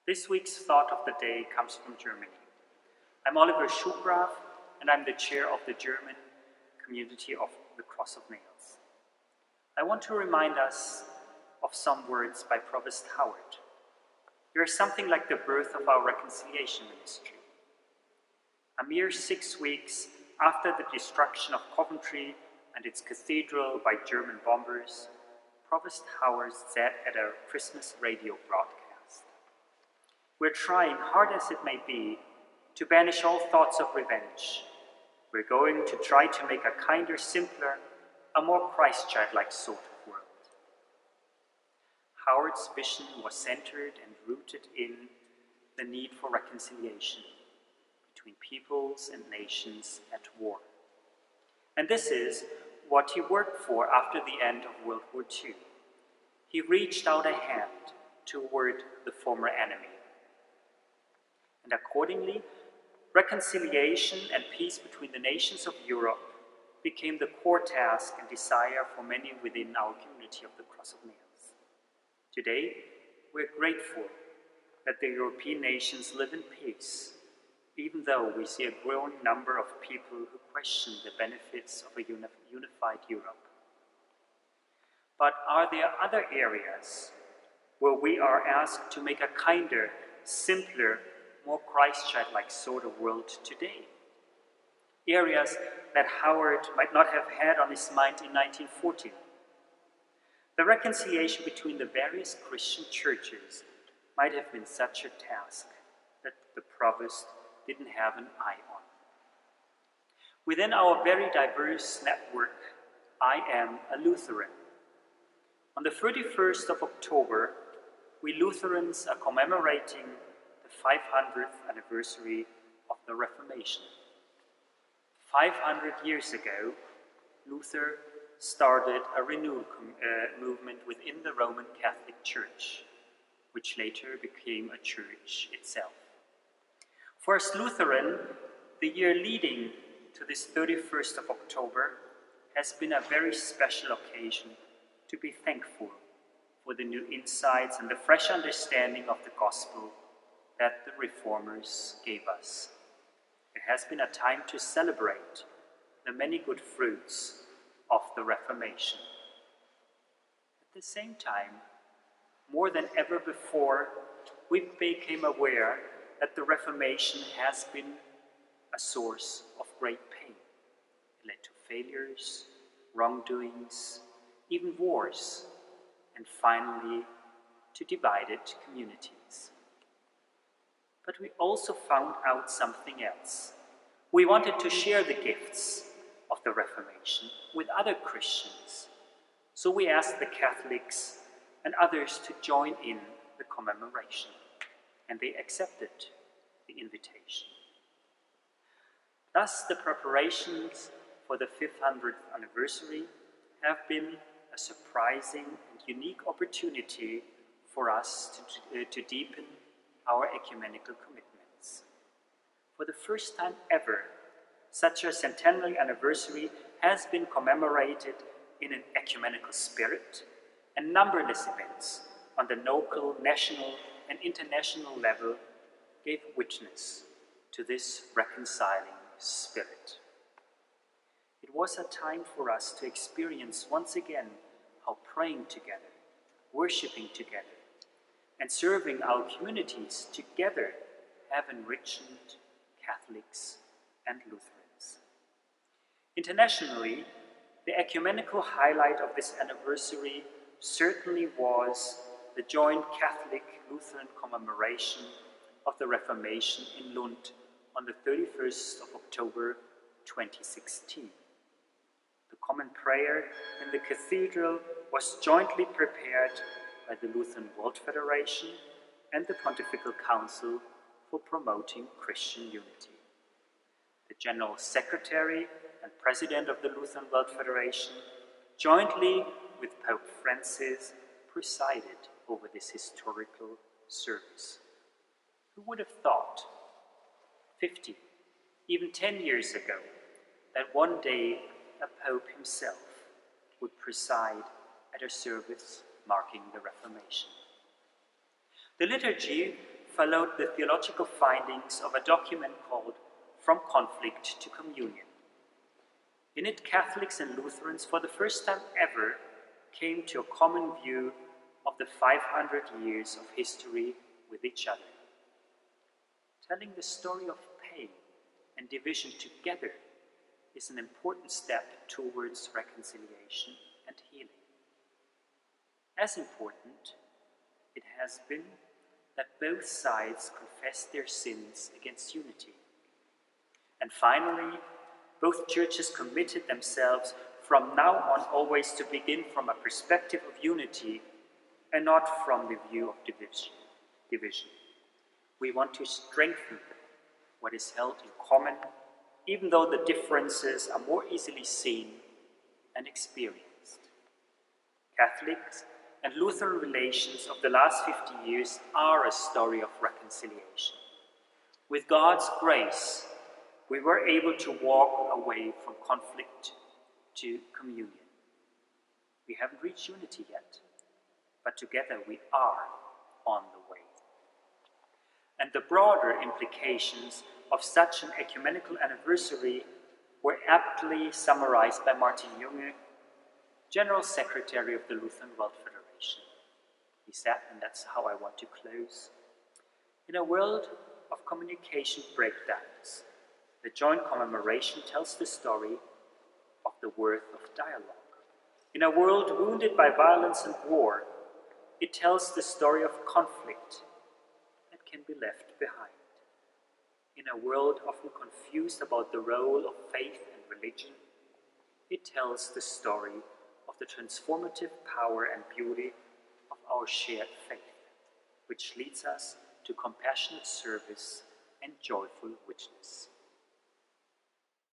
This week's thought of the day comes from Germany. I'm Oliver Schuegraf, and I'm the chair of the German community of the Cross of Nails. I want to remind us of some words by Provost Howard. They are something like the birth of our reconciliation ministry. A mere 6 weeks after the destruction of Coventry and its cathedral by German bombers, Provost Howard said at a Christmas radio broadcast, "We're trying, hard as it may be, to banish all thoughts of revenge. We're going to try to make a kinder, simpler, a more Christ-childlike sort of world." Howard's vision was centered and rooted in the need for reconciliation between peoples and nations at war. And this is what he worked for after the end of World War II. He reached out a hand toward the former enemy. And accordingly, reconciliation and peace between the nations of Europe became the core task and desire for many within our community of the Cross of Nails. Today, we're grateful that the European nations live in peace, even though we see a growing number of people who question the benefits of a unified Europe. But are there other areas where we are asked to make a kinder, simpler, more Christ-childlike sort of world today? Areas that Howard might not have had on his mind in 1940. The reconciliation between the various Christian churches might have been such a task that the provost didn't have an eye on. Within our very diverse network, I am a Lutheran. On the 31st of October, we Lutherans are commemorating the 500th anniversary of the Reformation. 500 years ago, Luther started a renewal movement within the Roman Catholic Church, which later became a church itself. For us Lutheran, the year leading to this 31st of October has been a very special occasion to be thankful for the new insights and the fresh understanding of the gospel that the reformers gave us. It has been a time to celebrate the many good fruits of the Reformation. At the same time, more than ever before, we became aware that the Reformation has been a source of great pain. It led to failures, wrongdoings, even wars, and finally to divided communities. But we also found out something else. We wanted to share the gifts of the Reformation with other Christians. So we asked the Catholics and others to join in the commemoration, and they accepted the invitation. Thus, the preparations for the 500th anniversary have been a surprising and unique opportunity for us to deepen our ecumenical commitments. For the first time ever, such a centenary anniversary has been commemorated in an ecumenical spirit, and numberless events on the local, national, and international level gave witness to this reconciling spirit. It was a time for us to experience once again how praying together, worshiping together, and serving our communities together have enriched Catholics and Lutherans. Internationally, the ecumenical highlight of this anniversary certainly was the joint Catholic-Lutheran commemoration of the Reformation in Lund on the 31st of October 2016. The common prayer in the cathedral was jointly prepared by the Lutheran World Federation and the Pontifical Council for Promoting Christian Unity. The General Secretary and President of the Lutheran World Federation, jointly with Pope Francis, presided over this historical service. Who would have thought, 50, even 10 years ago, that one day a Pope himself would preside at a service marking the Reformation? The liturgy followed the theological findings of a document called From Conflict to Communion. In it, Catholics and Lutherans, for the first time ever, came to a common view of the 500 years of history with each other. Telling the story of pain and division together is an important step towards reconciliation and healing. As important, it has been that both sides confessed their sins against unity. And finally, both churches committed themselves from now on always to begin from a perspective of unity and not from the view of division. We want to strengthen what is held in common, even though the differences are more easily seen and experienced. Catholic and Lutheran relations of the last 50 years are a story of reconciliation. With God's grace, we were able to walk away from conflict to communion. We haven't reached unity yet, but together we are on the way. And the broader implications of such an ecumenical anniversary were aptly summarized by Martin Junge, General Secretary of the Lutheran World Federation. He said, and that's how I want to close, in a world of communication breakdowns, the joint commemoration tells the story of the worth of dialogue. In a world wounded by violence and war, it tells the story of conflict that can be left behind. In a world often confused about the role of faith and religion, it tells the story of the transformative power and beauty of our shared faith, which leads us to compassionate service and joyful witness.